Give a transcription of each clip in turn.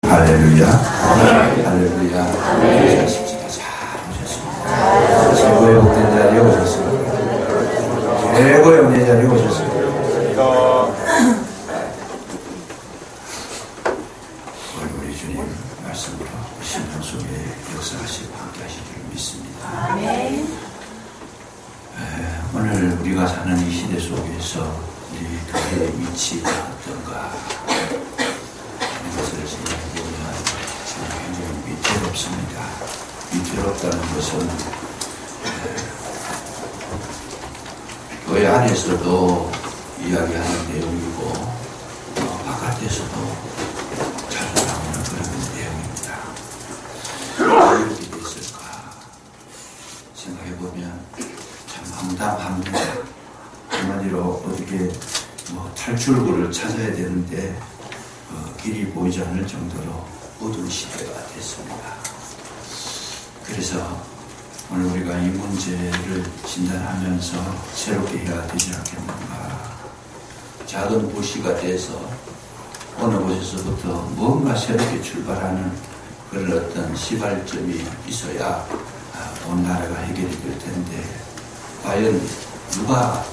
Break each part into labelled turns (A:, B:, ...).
A: 할렐루야. 할렐루야. 오셨습니다. 잘 오셨습니다. 최고의 복된 자리에 오셨습니다. 최고의 은혜 자리에 오셨습니다. 우리 주님 말씀으로 심령 속에 역사하시고 함께 하실 줄 믿습니다. 아멘. 오늘 우리가 사는 이 시대 속에서 우리 교회의 위치가 어떤가 하는 것을 생각해보면 굉장히 위태롭습니다. 위태롭다는 것은 교회 안에서도 이야기하는 내용이고 바깥에서도 자주 나오는 그런 내용입니다. 왜 이렇게 됐을까 생각해보면 참 황당합니다. 한마디로 어떻게 탈출구를 찾아야 되는데 길이 보이지 않을 정도로 어두운 시대가 됐습니다. 그래서 오늘 우리가 이 문제를 진단하면서 새롭게 해야 되지 않겠는가. 작은 불씨가 돼서 어느 곳에서부터 뭔가 새롭게 출발하는 그런 어떤 시발점이 있어야 온 나라가 해결이 될 텐데 과연 누가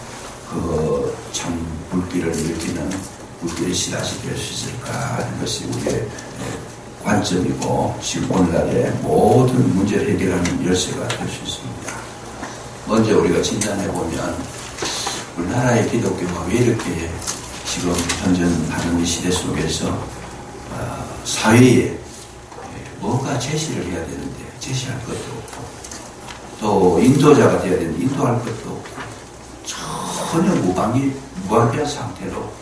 A: 참 불길을 일으키는 불길의 씨앗이 될 수 있을까 하는 것이 우리의 관점이고 지금 오늘날의 모든 문제를 해결하는 열쇠가 될 수 있습니다. 먼저 우리가 진단해보면 우리나라의 기독교가 왜 이렇게 지금 현존하는 이 시대 속에서 사회에 뭔가 제시를 해야 되는데 제시할 것도 없고 또 인도자가 되어야 되는데 인도할 것도 없고 전혀 무방비한 상태로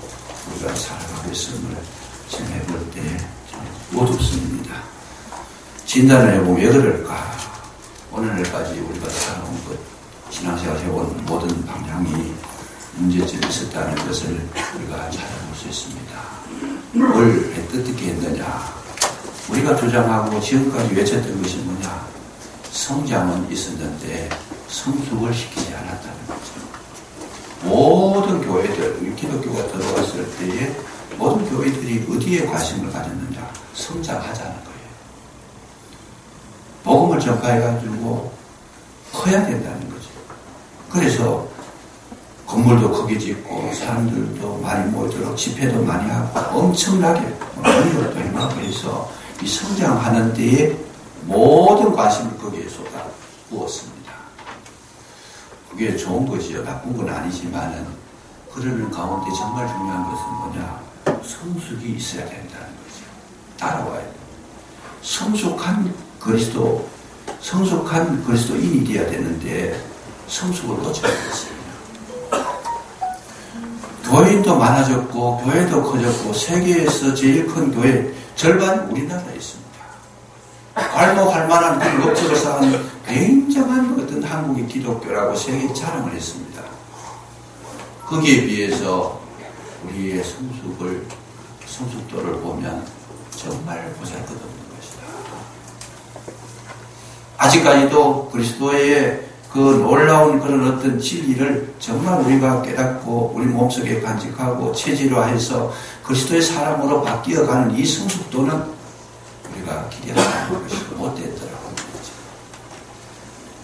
A: 우리가 살아가고 있음을 생각해볼 때 어둡습니다. 진단을 해보면 왜 그럴까? 오늘날까지 우리가 살아온 것, 신앙생활 해온 모든 방향이 문제점이 있었다는 것을 우리가 찾아볼 수 있습니다. 뭘 어떻게 했느냐? 우리가 주장하고 지금까지 외쳤던 것이 뭐냐? 성장은 있었는데 성숙을 시키지 않았다는 거죠. 모든 교회들, 기독교가 들어왔을 때에 모든 교회들이 어디에 관심을 가졌느냐? 성장하자는 거예요. 복음을 전파해가지고 커야 된다는 거죠. 그래서 건물도 크게 짓고 사람들도 많이 모이도록 집회도 많이 하고 엄청나게 많은 것도 행하고 해서 이 성장하는 데에 모든 관심을 거기에 쏟아 부었습니다. 그게 좋은 것이요. 나쁜 건 아니지만은 그러는 가운데 정말 중요한 것은 뭐냐? 성숙이 있어야 된다는 거죠. 따라와야 돼요. 성숙한 그리스도인이 되어야 되는데 성숙을 놓치고 있습니다. 교인도 많아졌고 교회도 커졌고 세계에서 제일 큰 교회 절반이 우리나라에 있습니다. 괄목할 만한 그런 업적을 쌓은 굉장한 어떤 한국의 기독교라고 세계에 자랑을 했습니다. 거기에 비해서 우리의 성숙도를 보면 정말 보잘것없는 것이다. 아직까지도 그리스도의 그 놀라운 그런 어떤 진리를 정말 우리가 깨닫고 우리 몸속에 간직하고 체질화해서 그리스도의 사람으로 바뀌어가는 이 성숙도는 우리가 기대하는 것이 못됐더라고 하는 거죠.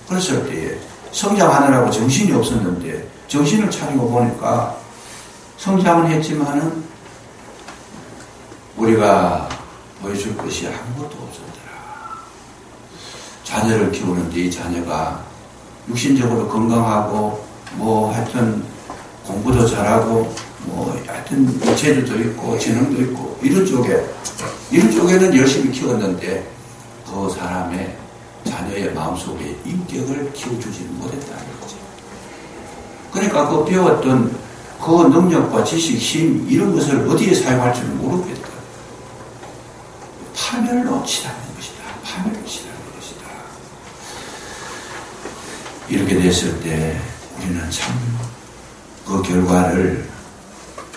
A: 그랬을 때에 성장하느라고 정신이 없었는데 정신을 차리고 보니까 성장은 했지만은 우리가 보여줄 것이 아무것도 없었더라. 자녀를 키우는데 이 자녀가 육신적으로 건강하고 하여튼 공부도 잘하고 하여튼 재주도 있고 재능도 있고 이런 쪽에는 열심히 키웠는데 그 사람의 자녀의 마음속에 인격을 키워주지는 못했다는 거죠. 그러니까 그 배웠던 그 능력과 지식, 힘 이런 것을 어디에 사용할 줄 모르겠다. 파멸로 치닫는 것이다. 파멸로 치닫는 것이다. 이렇게 됐을 때 우리는 참 그 결과를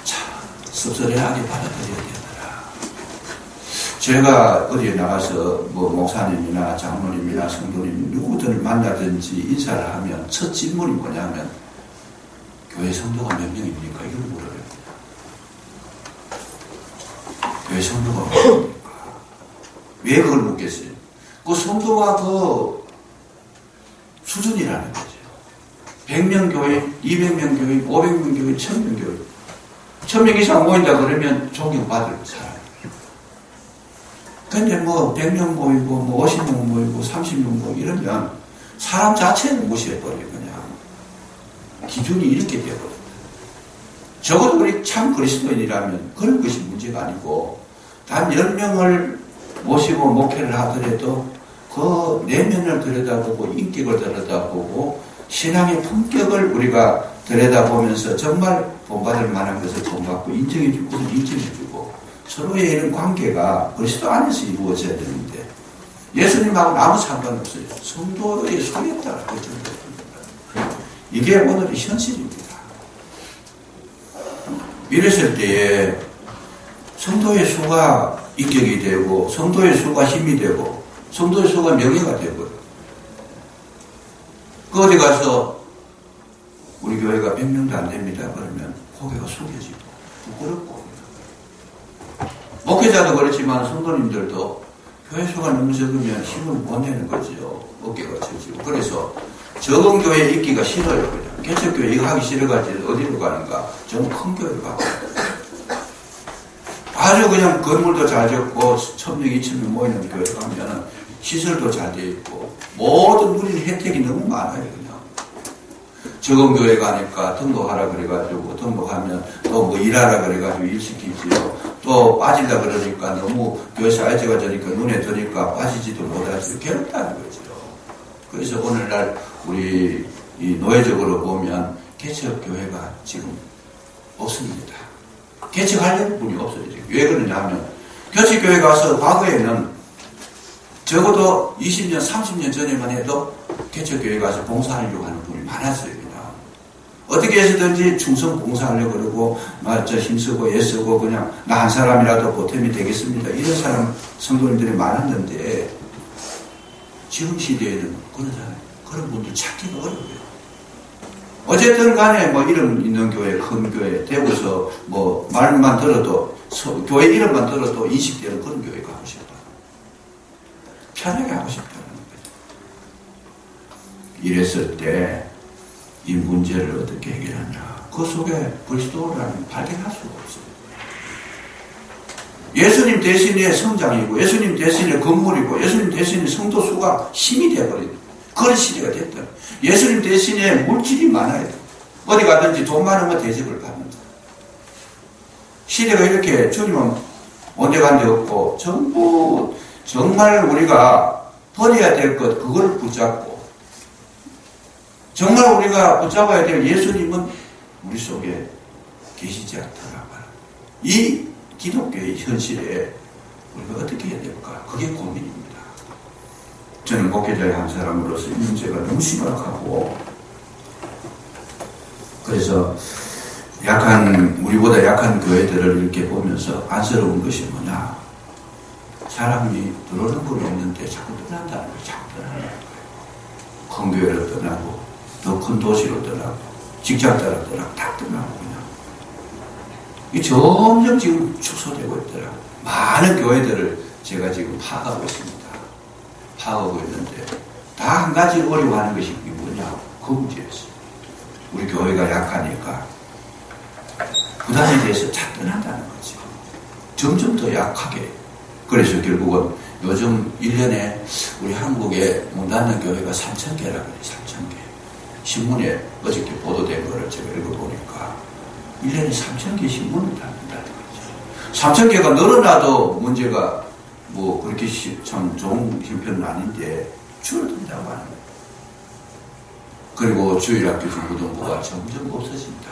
A: 참 씁쓸하게 받아들여야 되더라. 제가 어디에 나가서 목사님이나 장로님이나 성도님 누구든을 만나든지 인사를 하면 첫 질문이 뭐냐면 교회 성도가 몇 명입니까? 이걸 물어요. 교회 성도가 몇 명입니까? 왜 그걸 묻겠어요? 그 성도가 그 수준이라는 거죠. 100명 교회, 200명 교회, 500명 교회, 1000명 교회. 1000명 이상 모인다 그러면 존경받을 사람. 근데 뭐 100명 모이고 뭐 50명 모이고 30명 모이고 이러면 사람 자체를 무시해버려요. 그냥 기준이 이렇게 되거든요. 적어도 우리 참 그리스도인이라면 그런 것이 문제가 아니고 단 10명을 모시고 목회를 하더라도 그 내면을 들여다보고 인격을 들여다보고 신앙의 품격을 우리가 들여다보면서 정말 본받을 만한 것을 본받고 인정해줄 것을 인정해주고 서로의 이런 관계가 그리스도 안에서 이루어져야 되는데 예수님하고는 아무 상관없어요. 성도의 속에 따라 결정됩니다. 이게 오늘의 현실입니다. 이랬을 때에 성도의 수가 인격이 되고 성도의 수가 힘이 되고 성도의 수가 명예가 되고요. 그 어디 가서 우리 교회가 100명도 안 됩니다. 그러면 고개가 숙여지고 부끄럽고 목회자도 그렇지만 성도님들도 교회 수가 너무 적으면 힘을 못 내는 거죠. 어깨가 젖지고. 그래서 적은 교회에 있기가 싫어요. 그냥 개척교회 이거 하기 싫어가지고 어디로 가는가? 좀 큰 교회로 가고 아주 그냥 건물도 잘 짓고 1000명, 2000명 모이는 교회 가면은 시설도 잘 돼 있고 모든 누리는 혜택이 너무 많아요. 그냥 적은 교회 가니까 등록하라 그래가지고 등록하면 또 뭐 일하라 그래가지고 일 시키지요. 또 빠질라 그러니까 너무 교회 사회제가 되니까 눈에 드니까 빠지지도 못하지 괴롭다는 거죠. 그래서 오늘날 우리 이 노예적으로 보면 개척교회가 지금 없습니다. 개척하려는 분이 없어요. 왜 그러냐 하면 개척교회 가서 과거에는 적어도 20년, 30년 전에만 해도 개척교회 가서 봉사하려고 하는 분이 많았어요. 그냥. 어떻게 해서든지 충성 봉사하려고 그러고 저 힘쓰고 애쓰고 그냥 나 한 사람이라도 보탬이 되겠습니다. 이런 사람 성도님들이 많았는데 지금 시대에는 그런 분들 찾기가 어려워요. 어쨌든 간에 뭐 이름 있는 교회, 큰 교회, 대구서 뭐 말만 들어도 교회 이름만 들어도 인식되는 그런 교회 가고 싶다. 편하게 하고 싶다는 거죠. 이랬을 때 이 문제를 어떻게 해결하냐. 그 속에 그리스도라는 발견할 수가 없어요. 예수님 대신에 성장이고 예수님 대신에 건물이고 예수님 대신에 성도 수가 힘이 되어버린 그런 시대가 됐다. 예수님 대신에 물질이 많아요. 어디 가든지 돈 많으면 대접을 받는다. 시대가 이렇게 주님은 온데간데 없고 전부 정말 우리가 버려야 될 것 그걸 붙잡고 정말 우리가 붙잡아야 될 예수님은 우리 속에 계시지 않더라. 이 기독교의 현실에 우리가 어떻게 해야 될까? 그게 고민입니다. 저는 목회자의 한 사람으로서 이 문제가 너무 심각하고 그래서 우리보다 약한 교회들을 이렇게 보면서 안쓰러운 것이 뭐냐. 사람이 들어오는 건 없는데 자꾸 떠난다는 거예요. 자꾸 떠나는 거예요. 큰 교회를 떠나고 더 큰 도시로 떠나고 직장 따라 떠나고 다 떠나고 그냥. 이 점점 지금 축소되고 있더라고요. 많은 교회들을 제가 지금 파악하고 있습니다. 파악하고 있는데 다 한 가지 어려워하는 것이 뭐냐. 그 문제였어요. 우리 교회가 약하니까 부담에 대해서 잘 떠난다는 거죠. 점점 더 약하게. 그래서 결국은 요즘 1년에 우리 한국에 문 닫는 교회가 3,000개라 그래요. 3,000개. 신문에 어저께 보도된 거를 제가 읽어보니까 1년에 3,000개 신문을 닫는다는 거죠. 3,000개가 늘어나도 문제가 뭐 그렇게 참 좋은 형편은 아닌데 줄어든다고 하는 거예요. 그리고 주일학교 중고등부가 점점 없어진다.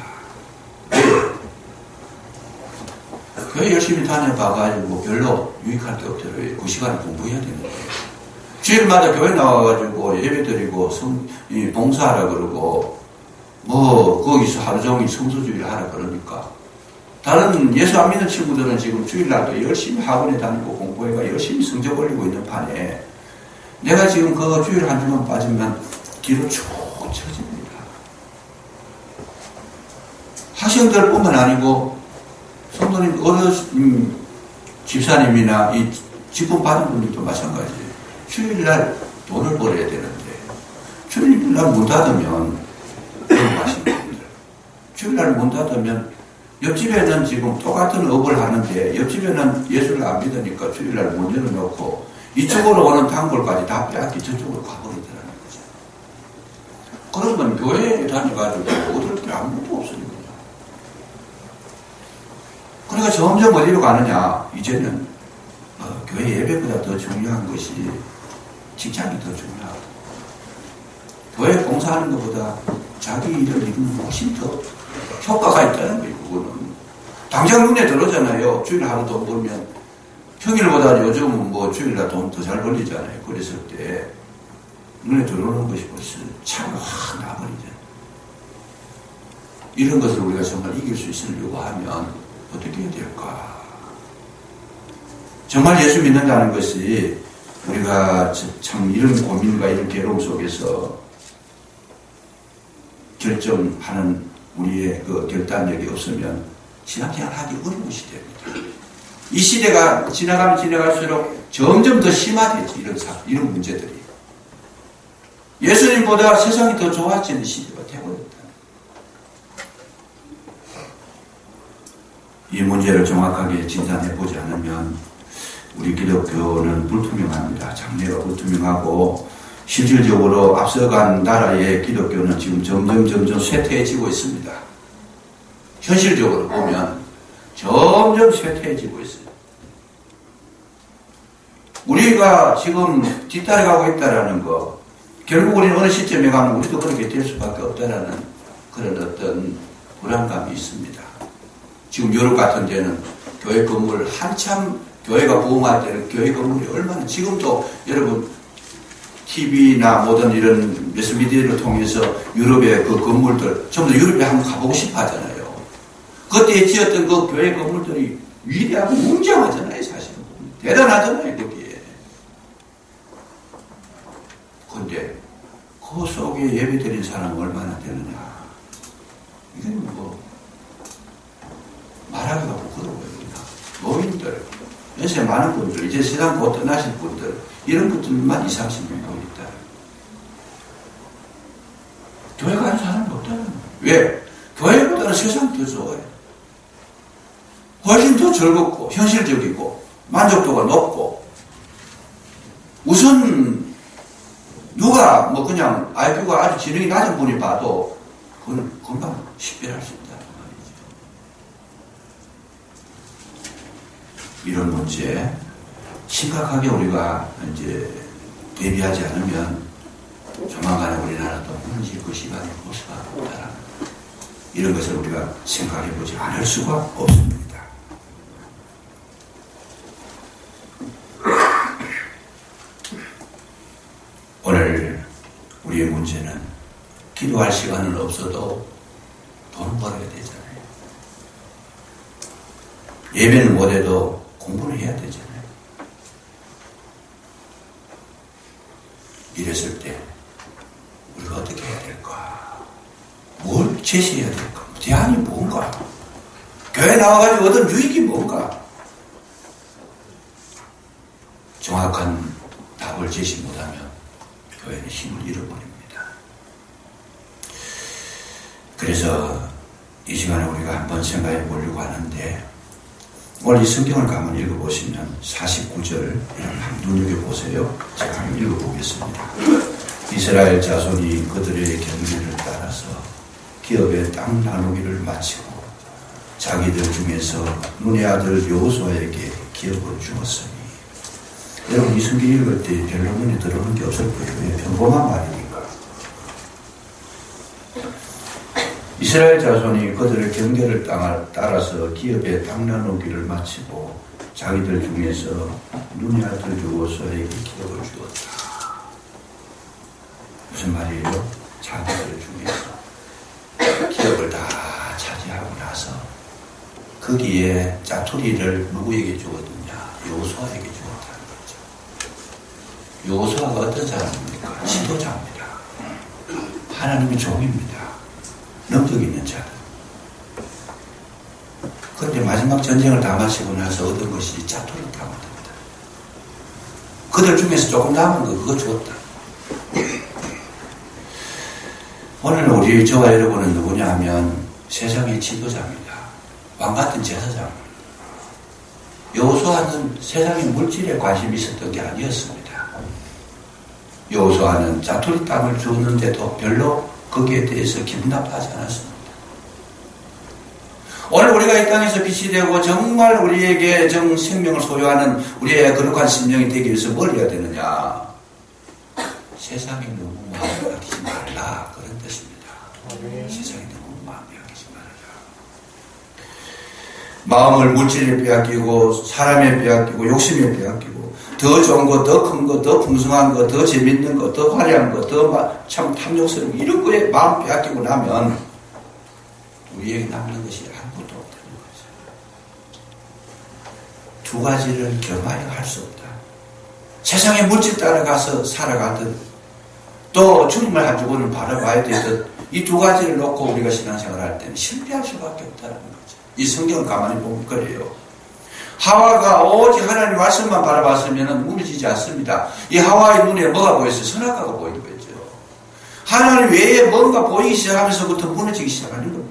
A: 교회 열심히 다녀봐가지고 별로 유익할 게 없더라고요. 그 시간에 공부해야 되는데. 주일마다 교회 나와가지고 예배드리고 봉사하라 그러고 뭐 거기서 하루 종일 성소주의를 하라 그러니까 다른 예수 안 믿는 친구들은 지금 주일날도 열심히 학원에 다니고 공부해가 열심히 성적 올리고 있는 판에 내가 지금 그 주일 한 주만 빠지면 뒤로 쭉 쳐집니다. 학생들뿐만 아니고 성도님, 집사님이나 이 직분 받은 분들도 마찬가지예요. 주일날 돈을 벌어야 되는데 주일날 문 닫으면 하시는 분들, 주일날 문 닫으면 옆집에는 지금 똑같은 업을 하는데 옆집에는 예수를 안 믿으니까 주일날 문 열어놓고 이쪽으로 오는 단골까지 다 빼앗기 저쪽으로 가버리더라는 거죠. 그러면 교회에 다녀가지고 얻을 게 아무것도 없으니까. 그러니까 점점 어디로 가느냐. 이제는 교회 예배보다 더 중요한 것이 직장이 더 중요하고 교회 봉사하는 것보다 자기 일을 이루는 훨씬 더 효과가 있다는 거예요. 그거는 당장 눈에 들어오잖아요. 주일 하루 돈 벌면 평일보다 요즘은 뭐 주일날 돈 더 잘 벌리잖아요. 그랬을 때 눈에 들어오는 것이 벌써 차가 확 나버리잖아요. 이런 것을 우리가 정말 이길 수 있으려고 하면 어떻게 해야 될까? 정말 예수 믿는다는 것이 우리가 참 이런 고민과 이런 괴로움 속에서 결정하는 우리의 그 결단력이 없으면 신앙생활 하기 어려운 시대입니다. 이 시대가 지나가면 지나갈수록 점점 더 심화되지, 이런 문제들이. 예수님보다 세상이 더 좋아지는 시대가 되어버렸다. 이 문제를 정확하게 진단해보지 않으면 우리 기독교는 불투명합니다. 장래가 불투명하고 실질적으로 앞서간 나라의 기독교는 지금 점점 쇠퇴해지고 있습니다. 현실적으로 보면 점점 쇠퇴해지고 있어요. 우리가 지금 뒤따라가고 있다는 거, 결국 우리는 어느 시점에 가면 우리도 그렇게 될 수밖에 없다는 그런 어떤 불안감이 있습니다. 지금 유럽 같은 데는 교회 건물 한참 교회가 부흥할 때는 교회 건물이 얼마나, 지금도 여러분 TV나 모든 이런 매스미디어를 통해서 유럽의 그 건물들, 전부 다 유럽에 한번 가보고 싶어 하잖아요. 그때 지었던 그 교회 건물들이 위대하고 웅장하잖아요, 사실은. 대단하잖아요, 거기에. 근데 그 속에 예배드린 사람은 얼마나 되느냐. 이건 뭐 말하기가 부끄러워요. 노인들, 연세 많은 분들, 이제 세상 곧 떠나실 분들, 이런 분들만 20, 30명 더 있다. 교회 가는 사람이 없다는 거예요. 왜? 교회보다는 세상이 더 좋아요. 훨씬 더 즐겁고 현실적이고 만족도가 높고, 우선 누가 뭐 그냥 IQ가 아주 지능이 낮은 분이 봐도 그건 금방 식별할 수 있다는 말이죠. 이런 문제 심각하게 우리가 이제 대비하지 않으면 조만간에 우리나라도 무너질 그 시간이 올 수밖에 없다는, 이런 것을 우리가 생각해보지 않을 수가 없습니다. 오늘 우리의 문제는 기도할 시간은 없어도 돈 벌어야 되잖아요. 예배는 못해도 공부를 해야 되잖아요. 이랬을 때 우리가 어떻게 해야 될까? 뭘 제시해야 될까? 대안이 뭔가? 교회 나와가지고 얻은 유익이 뭔가? 정확한 답을 제시 못하면 교회는 힘을 잃어버립니다. 그래서 이 시간에 우리가 한번 생각해 보려고 하는데, 오늘 이 성경을 가만 읽어보시면 49절 한번 눈여겨보세요. 제가 한번 읽어보겠습니다. 이스라엘 자손이 그들의 경계를 따라서 기업의 땅 나누기를 마치고 자기들 중에서 눈의 아들 여호수아에게 기업을 주었으니. 여러분, 이 성경 읽을 때 별로 눈에 들어오는 게 없을 거예요. 왜? 평범한 말이니까. 이스라엘 자손이 그들의 경계를 따라서 기업의 땅 나누기를 마치고 자기들 중에서 눈의 아들 여호수아에게 기업을 주었다. 무슨 말이에요? 자기들 중에서 기업을 다 차지하고 나서 거기에 짜투리를 누구에게 주었느냐? 여호수아에게 주었다는 거죠. 여호수아가 어떤 사람입니까? 지도자입니다. 하나님의 종입니다. 능력 있는 자들. 그런데 마지막 전쟁을 다 마치고 나서 얻은 것이 짜투리를 당합니다. 그들 중에서 조금 남은 거 그거 줬다. 오늘 우리 저와 여러분은 누구냐 하면 세상의 지도자입니다. 왕같은 제사장. 여호수아는 세상의 물질에 관심이 있었던 게 아니었습니다. 여호수아는 자투리 땅을 주었는데도 별로 거기에 대해서 기분 나빠하지 않았습니다. 오늘 우리가 이 땅에서 빛이 되고 정말 우리에게 생명을 소유하는 우리의 거룩한 심령이 되기 위해서 뭘 해야 되느냐? 세상에 너무 마음을 아끼지 말라, 그런 뜻입니다. 세상에 너무 마음을 아끼지 말라. 마음을 물질에 빼앗기고 사람에 빼앗기고 욕심에 빼앗기고 더 좋은 거, 더 큰 거, 더 풍성한 거, 더 재밌는 거, 더 화려한 거, 더 참 탐욕스러운 이런 거에 마음 빼앗기고 나면 우리에게 남는 것이 아무것도 없다는 거죠. 두 가지를 겸하여 할 수 없다. 세상의 물질 따라가서 살아가듯 또 주님을 한 주번을 바라봐야 되듯 이 두 가지를 놓고 우리가 신앙생활을 할 때는 실패할 수밖에 없다는 거죠. 이 성경을 가만히 보면 그래요. 하와가 오직 하나님 말씀만 바라봤으면 무너지지 않습니다. 이 하와의 눈에 뭐가 보였어요? 선악과가 보이는 거죠. 하나님 외에 뭔가 보이기 시작하면서부터 무너지기 시작하는 겁니다.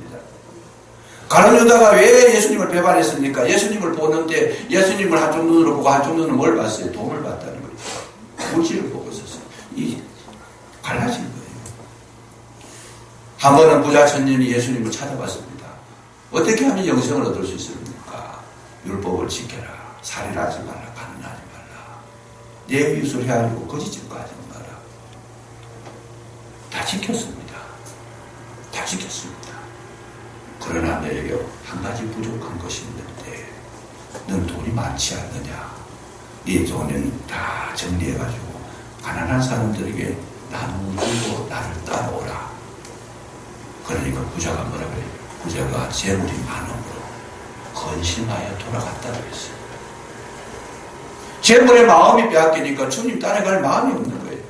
A: 가룟 유다가 왜 예수님을 배반했습니까? 예수님을 보는데 예수님을 한쪽 눈으로 보고 한쪽 눈으로 뭘 봤어요? 돈을 봤다는 거죠. 물질을 보고 있었어요. 이 갈라진 거예요. 한 번은 부자 청년이 예수님을 찾아봤습니다. 어떻게 하면 영생을 얻을 수 있습니까? 율법을 지켜라. 살인하지 말라. 가늠하지 말라. 내 이웃을 헤아리고 거짓 증거하지 마라. 다 지켰습니다. 다 지켰습니다. 그러나 너에게 한 가지 부족한 것이 있는데 넌 돈이 많지 않느냐? 네 돈은 다 정리해가지고 가난한 사람들에게 나누고 나를 따라오라. 그러니까 부자가 뭐라 그래요? 부자가 재물이 많음으로 헌신하여 돌아갔다고 했어요. 재물의 마음이 빼앗기니까 주님 따라갈 마음이 없는 거예요.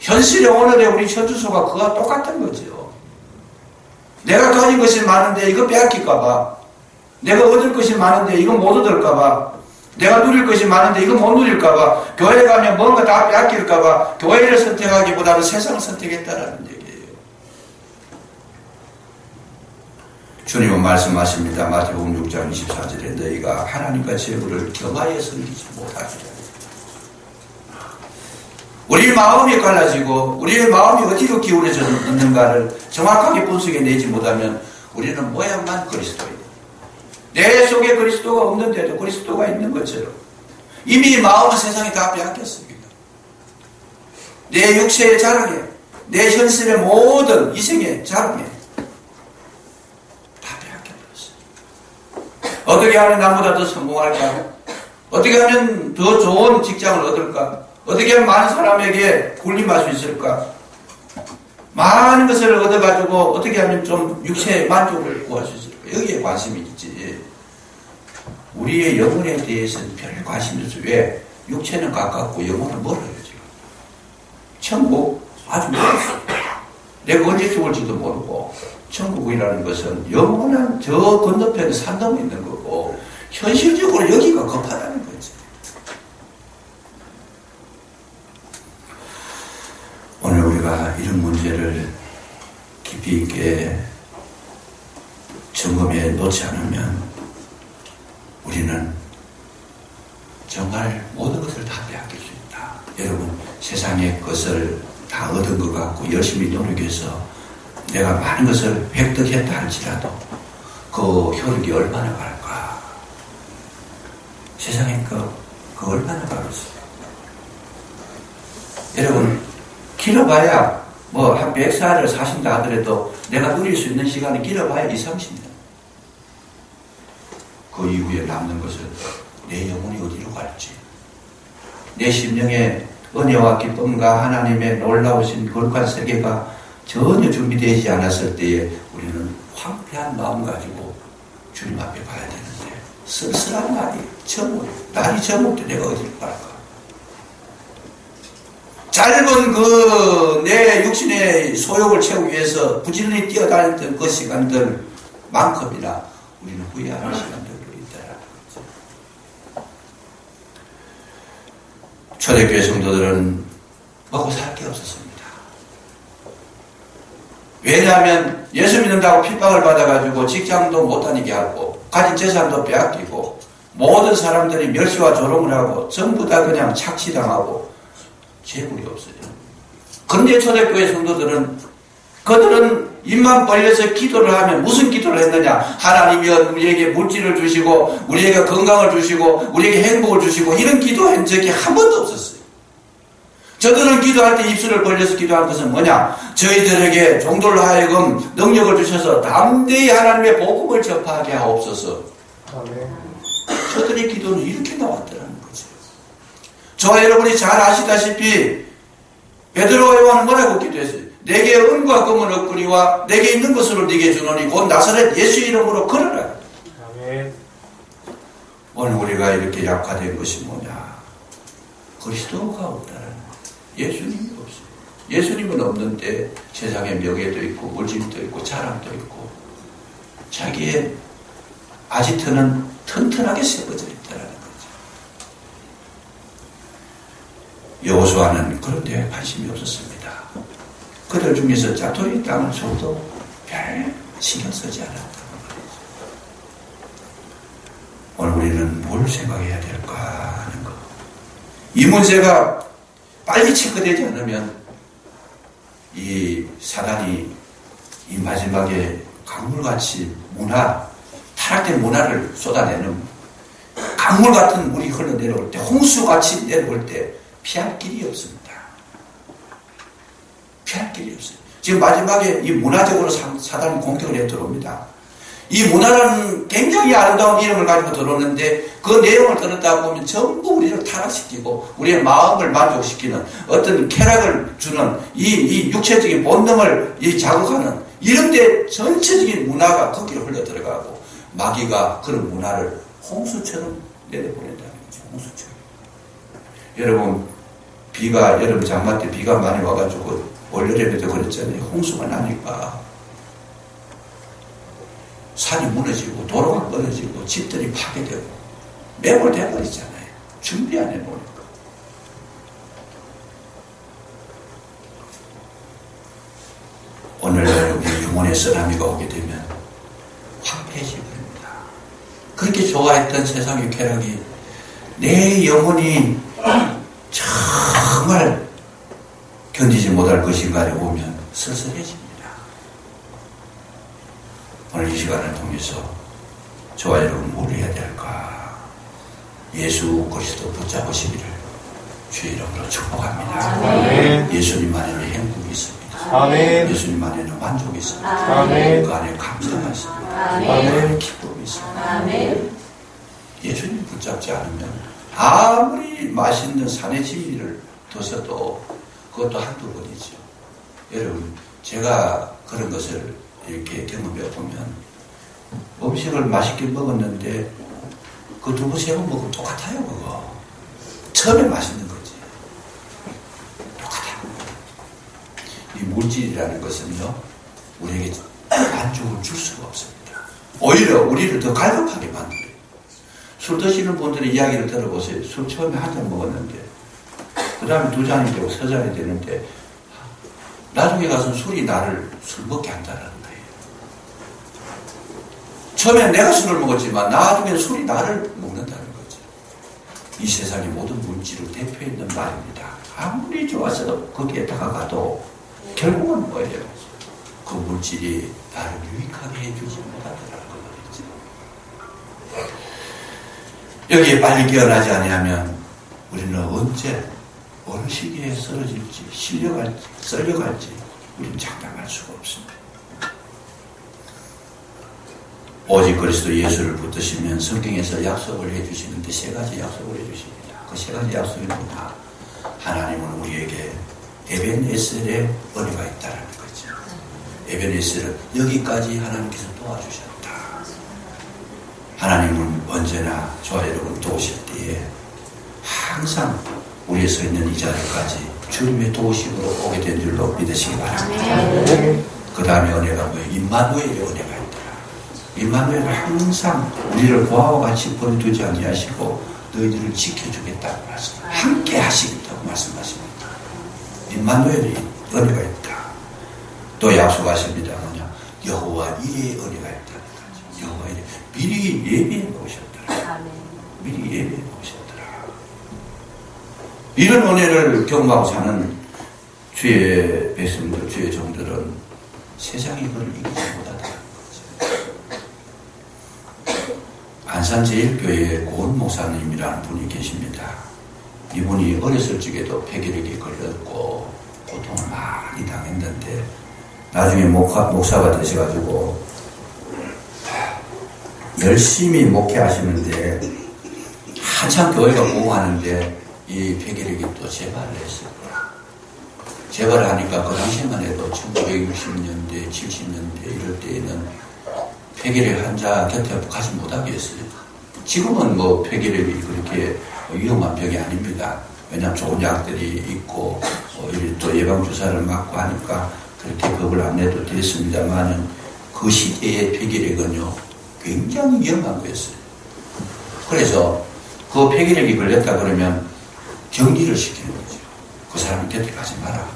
A: 현실의 오늘의 우리 현주소가 그와 똑같은 거죠. 내가 가진 것이 많은데 이거 빼앗길까봐, 내가 얻을 것이 많은데 이거 못 얻을까봐, 내가 누릴 것이 많은데 이거 못 누릴까봐, 교회 가면 뭔가 다 빼앗길까봐 교회를 선택하기보다는 세상을 선택했다라는 얘기예요. 주님은 말씀하십니다. 마태복음 6장 24절에 너희가 하나님과 재물을 겸하여 섬기지 못하리라. 우리의 마음이 갈라지고 우리의 마음이 어디로 기울어져 있는가를 정확하게 분석해내지 못하면 우리는 모양만 그리스도예요. 내 속에 그리스도가 없는데도 그리스도가 있는 것처럼 이미 마음은 세상에 다 빼앗겼습니다. 내 육체의 자랑에, 내 현실의 모든 이생의 자랑에 어떻게 하면 나보다 더 성공할까? 어떻게 하면 더 좋은 직장을 얻을까? 어떻게 하면 많은 사람에게 군림할 수 있을까? 많은 것을 얻어가지고 어떻게 하면 좀 육체의 만족을 구할 수 있을까? 여기에 관심이 있지. 우리의 영혼에 대해서는 별 관심이 없어요. 왜? 육체는 가깝고 영혼은 멀어요. 지금. 천국 아주 멀었어요. 내가 언제 죽을지도 모르고 천국이라는 것은 영원한 저 건너편에 산 넘어 있는 거고 현실적으로 여기가 급하다는 거지. 오늘 우리가 이런 문제를 깊이 있게 점검해 놓지 않으면 우리는 정말 모든 것을 다 빼앗길 수 있다. 여러분, 세상의 것을 다 얻은 것 같고 열심히 노력해서 내가 많은 것을 획득했다 할지라도 그 효력이 얼마나 갈까? 세상에 그 얼마나 가겠어요? 여러분, 길어봐야 뭐 한 100살을 사신다 하더라도 내가 누릴 수 있는 시간이 길어봐야 2, 30년. 그 이후에 남는 것은 내 영혼이 어디로 갈지, 내 심령의 은혜와 기쁨과 하나님의 놀라우신 거룩한 세계가 전혀 준비되지 않았을 때에 우리는 황폐한 마음 가지고 주님 앞에 가야 되는데 쓸쓸한 날이 저물 때 내가 어디로 갈까? 짧은 그 내 육신의 소욕을 채우기 위해서 부지런히 뛰어다녔던 그 시간들만큼이나 우리는 후회하는 시간들도 있다라는 거죠. 초대교회 성도들은 먹고 살 게 없었습니다. 왜냐하면 예수 믿는다고 핍박을 받아가지고 직장도 못 다니게 하고 가진 재산도 빼앗기고 모든 사람들이 멸시와 조롱을 하고 전부 다 그냥 착취당하고 재물이 없어요. 근데 초대교회 성도들은 그들은 입만 벌려서 기도를 하면 무슨 기도를 했느냐? 하나님이 우리에게 물질을 주시고 우리에게 건강을 주시고 우리에게 행복을 주시고 이런 기도한 적이 한 번도 없었어요. 저들은 기도할 때 입술을 벌려서 기도한 것은 뭐냐? 저희들에게 종들로 하여금 능력을 주셔서 담대히 하나님의 복음을 전파하게 하옵소서. 저들의 기도는 이렇게 나왔더라는 거죠. 저와 여러분이 잘 아시다시피 베드로와 요한은 뭐라고 기도했어요? 내게 은과 금은 없거니와 내게 있는 것으로 네게 주노니 곧 나사렛 예수 이름으로 걸어라. 아멘. 오늘 우리가 이렇게 약화된 것이 뭐냐? 그리스도가 없다는 거예요. 예수님이 없어요. 예수님은 없는데 세상에 명예도 있고 물질도 있고 자랑도 있고 자기의 아지트는 튼튼하게 세워져 있다는 거죠. 여호수아는 그런 데에 관심이 없었습니다. 그들 중에서 자토리 땅을 줘도 별 신경 쓰지 않았다는 거죠. 오늘 우리는 뭘 생각해야 될까 하는 거. 이 문제가 빨리 체크되지 않으면 이 사단이 이 마지막에 강물같이 타락된 문화를 쏟아내는 강물 같은 물이 흘러내려올 때 홍수같이 내려올 때 피할 길이 없습니다. 피할 길이 없어요. 지금 마지막에 이 문화적으로 사단이 공격을 해 들어옵니다. 이 문화라는 굉장히 아름다운 이름을 가지고 들어오는데 그 내용을 들었다 보면 전부 우리를 타락시키고 우리의 마음을 만족시키는 어떤 쾌락을 주는 이 육체적인 본능을 자극하는 이런 데 전체적인 문화가 거기로 흘러 들어가고 마귀가 그런 문화를 홍수처럼 내려보낸다는 거죠. 홍수처럼. 여러분 여름 장마 때 비가 많이 와가지고 올여름에도 그랬잖아요. 홍수가 나니까 산이 무너지고 도로가 끊어지고 집들이 파괴되고 매몰되어버리잖아요. 준비 안 해놓으니까. 오늘 우리 영혼의 쓰나미가 오게 되면 황폐해집니다. 그렇게 좋아했던 세상의 쾌락이 내 영혼이 정말 견디지 못할 것인가를 보면 쓸쓸해집니다. 오늘 이 시간을 통해서 저와 여러분 뭘 해야 될까? 예수 그리스도 붙잡으시기를 주의 이름으로 축복합니다. 아멘. 예수님 안에는 행복이 있습니다. 아멘. 예수님 안에는 만족이 있습니다. 아멘. 그 안에 감사가 있습니다. 아멘. 그 안에 기쁨이 있습니다. 아멘. 예수님 붙잡지 않으면 아무리 맛있는 산의 진리를 둬서도 그것도 한두 번이죠. 여러분 제가 그런 것을 이렇게 경험해 보면 음식을 맛있게 먹었는데 그 두부 세 번 먹으면 똑같아요. 그거 처음에 맛있는 거지. 똑같아요. 이 물질이라는 것은요 우리에게 만족을 줄 수가 없습니다. 오히려 우리를 더 갈급하게 만들어요. 술 드시는 분들의 이야기를 들어보세요. 술 처음에 한 잔 먹었는데 그 다음에 두 잔이 되고 세 잔이 되는데 나중에 가서 술이 나를 술 먹게 한다는 거예요. 처음에 내가 술을 먹었지만 나중에 술이 나를 먹는다는 거죠. 이 세상의 모든 물질을 대표했는 말입니다. 아무리 좋아서 거기에 다가가도 결국은 뭐예요? 그 물질이 나를 유익하게 해주지 못하더라는 거죠. 여기에 빨리 깨어나지 않으면 우리는 언제 어느 시기에 쓰러질지 썰려갈지 우리는 장담할 수가 없습니다. 오직 그리스도 예수를 붙드시면 성경에서 약속을 해주시는데 세 가지 약속을 해주십니다. 그 세 가지 약속이 뭐냐? 하나님은 우리에게 에벤에셀의 은혜가 있다는 거죠. 에벤에셀은 여기까지 하나님께서 도와주셨다. 하나님은 언제나 저와 여러분 도우실 때에 항상 우리의 서 있는 이 자리까지 주님의 도우심으로 오게 된 줄로 믿으시기 바랍니다. 그 다음에 은혜가 뭐예요? 임마누엘의 은혜가 있더라. 임마누엘은 항상 우리를 고아와 같이 버려두지 아니하시고 너희들을 지켜주겠다고 말씀. 함께 하시겠다. 임마누엘이 은혜가 있다. 또 약속하십니다. 뭐냐? 여호와 이레의 은혜가 있다는 거죠. 여호와 이레. 미리 예비해 놓으셨더라. 미리 예비해 놓으셨더라. 이런 은혜를 경험하고 사는 주의 백성들, 주의 종들은 세상이 그걸 이기지 못하더라는 거죠. 안산제일교회 고은 목사님이라는 분이 계십니다. 이분이 어렸을 적에도 폐결핵에 걸렸고 고통을 많이 당했는데 나중에 목사가 되셔가지고 열심히 목회하시는데 한참 교회가 보호하는데 이 폐결핵이 또 재발을 했어요. 재발을 하니까 그 당시에만 해도 1960년대, 70년대 이럴 때에는 폐결핵 환자 곁에 가지 못하게 했어요. 지금은 뭐 폐결핵이 그렇게 위험한 병이 아닙니다. 왜냐하면 좋은 약들이 있고 또 예방주사를 맞고 하니까 그렇게 겁을 안 내도 됐습니다만은 그 시대의 폐결핵은요 굉장히 위험한 거였어요. 그래서 그 폐결핵이 걸렸다 그러면 격리를 시키는 거죠. 그 사람 곁에 가지 마라.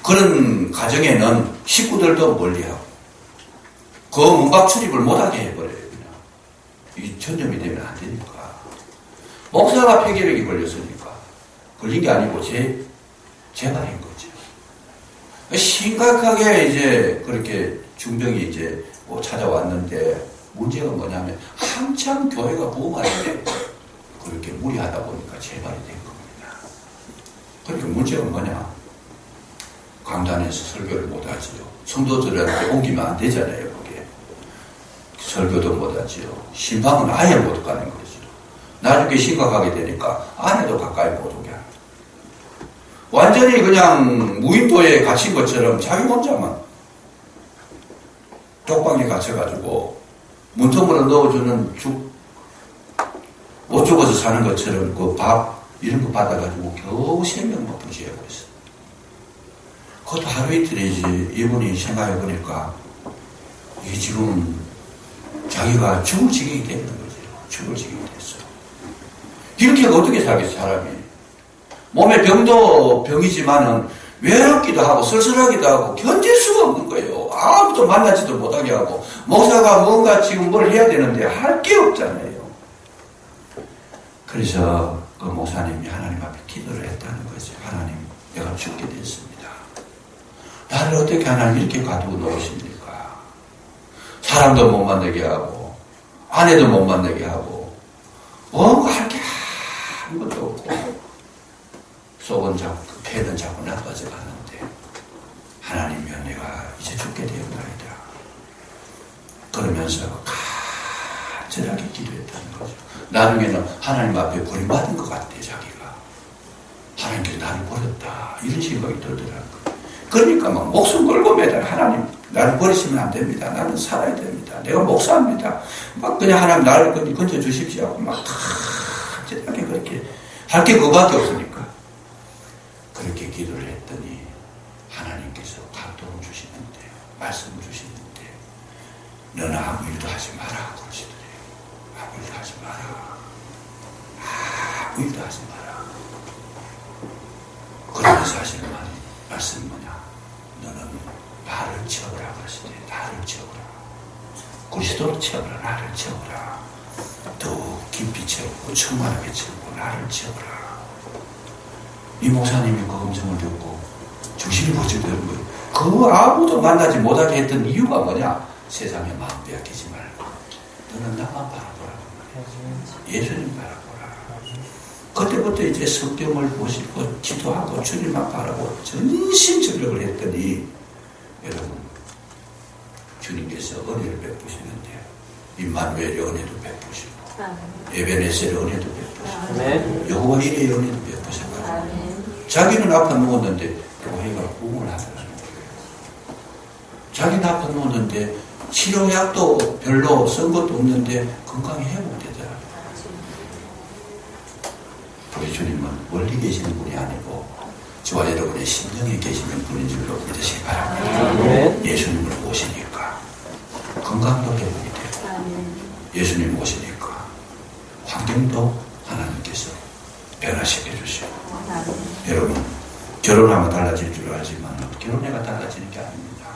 A: 그런 가정에는 식구들도 멀리하고 그 문밖 출입을 못하게 해버려요. 그냥. 이 전염이 되면 안 되니까. 목사가 폐결핵이 걸렸으니까 걸린 게 아니고 재발인 거죠. 심각하게 이제 그렇게 중병이 이제 찾아왔는데 문제가 뭐냐면 한참 교회가 부흥할 때 그렇게 무리하다 보니까 재발이 된 겁니다. 그러니까 문제가 뭐냐? 강단에서 설교를 못하지요. 성도들한테 옮기면 안 되잖아요. 그게 설교도 못하지요. 신방은 아예 못 가는 거죠. 나중에 심각하게 되니까 아내도 가까이 못 오게 합니다. 완전히 그냥 무인도에 갇힌 것처럼 자기 혼자만 독방에 갇혀가지고 문통으로 넣어주는 죽 못 죽어서 사는 것처럼 그 밥 이런 거 받아가지고 겨우 생명만 부지하고 있어. 그것도 하루 이틀이지. 이분이 생각해보니까 이게 지금 자기가 죽을 지경이 되는 거죠. 죽을 지경이 됐어. 이렇게 어떻게 살겠어, 사람이. 몸에 병도 병이지만은 외롭기도 하고 쓸쓸하기도 하고 견딜 수가 없는 거예요. 아무도 만나지도 못하게 하고 목사가 뭔가 지금 뭘 해야 되는데 할 게 없잖아요. 그래서 그 목사님이 하나님 앞에 기도를 했다는 거죠. 하나님, 내가 죽게 됐습니다. 나를 어떻게 하나님 이렇게 가두고 놓으십니까? 사람도 못 만나게 하고 아내도 못 만나게 하고 뭔가 할 게 아무것도 없고 속은 자꾸 폐는 자꾸 나빠져 가는데 하나님이여 내가 이제 죽게 되었나이다. 그러면서 간절하게 기도했다는 거죠. 나중에는 하나님 앞에 버림받은 것 같아 자기가. 하나님께서 나를 버렸다 이런 생각이 들더라고요. 그러니까 막 목숨 걸고 매달 하나님 나를 버리시면 안 됩니다. 나는 살아야 됩니다. 내가 목사입니다. 막 그냥 하나님 나를 건져 주십시오 하고 막 간절하게 그렇게 할 게 그거밖에 없으니까 그렇게 기도를 했더니 하나님께서 감동을 주시는데 말씀을 주시는데 너는 아무 일도 하지 마라 그러시더래요. 아무 일도 하지 마라. 아무 일도 하지 마라. 그러면서 하시는 말씀은 뭐냐? 너는 나를 채우라 그러시대. 나를 채우라. 그리스도로 채우라. 나를 채우라. 더 깊이 채우고 충만하게 채우고 나를 채우라. 이 목사님이 그 음성을 듣고 정신이 번쩍 드는 거예요. 그 아무도 만나지 못하게 했던 이유가 뭐냐? 세상에 마음 빼앗기지 말고 너는 나만 바라보라. 예수님 바라보라. 그때부터 이제 성경을 보시고 기도하고 주님만 바라보고 전심전력을 했더니 여러분 주님께서 은혜를 베푸시는데 임마누엘의 은혜도 베푸시고 에베네셀의 은혜도 베푸시고 여호와 이레의 은혜도 베푸시고 자기는 아파 누웠는데 교회가 부흥을 하더라는 거예요. 자기는 아파 누웠는데 치료약도 별로 쓴 것도 없는데 건강이 회복되더라고요. 우리 주님은 멀리 계시는 분이 아니고 저와 여러분의 심령에 계시는 분인 줄로 믿으시기 바랍니다. 예수님을 모시니까 건강도 회복이 되고 예수님 모시니까 환경도 하나님께서 변화시켜 주시고 여러분 결혼하면 달라질 줄 알지만 결혼해가 달라지는 게 아닙니다.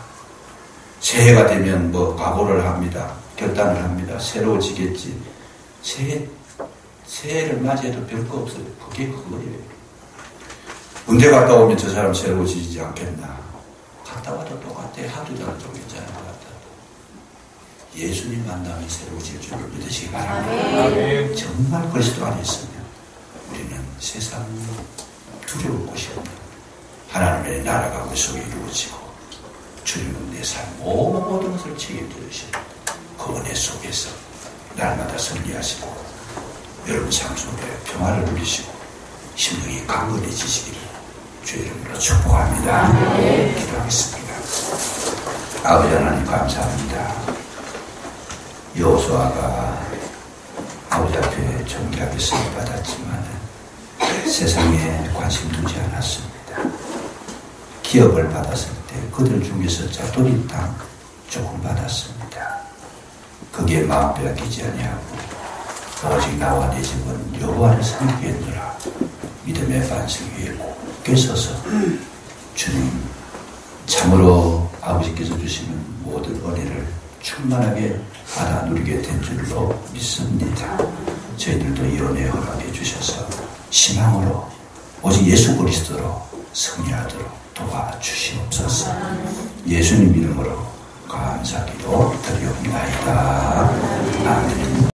A: 새해가 되면 뭐 각오를 합니다. 결단을 합니다. 새로워지겠지. 새해를 맞이해도 별거 없어요. 그게 그거예요. 군대 갔다 오면 저 사람 새로워지지 않겠나. 갔다 와도 똑같아. 하도 잘 정했잖아요. 갔다 와도. 예수님 만나면 새로워질 줄을 믿으시기 바랍니다. 정말 그리스도 안에 있으면 우리는 세상 두려울 곳이 없는 하나님의 나라가 그 속에 이루어지고 주님은 내 삶 모든 것을 책임져 주십니다. 그 은혜 속에서 날마다 승리하시고 여러분 삶 속에 평화를 누리시고 심령이 강건해지시기를 주의 이름으로 축복합니다. 기도하겠습니다. 아버지 하나님 감사합니다. 여호수아가 아버지 앞에 정결하게 쓰임 받았지만 세상에 관심 두지 않았습니다. 기업을 받았을 때 그들 중에서 자돌이 땅 조금 받았습니다. 거기에 마음 빼앗기지 아니하고 오직 나와 내 집은 여호와를 섬기겠노라 믿음의 반석 위에 굳게 서서 주님 참으로 아버지께서 주시는 모든 은혜를 충만하게 받아 누리게 된 줄로 믿습니다. 저희들도 이 은혜 허락해 주셔서 신앙으로 오직 예수 그리스도로 승리하도록 도와주시옵소서. 예수님 이름으로 감사기도 드리옵나이다. 아멘.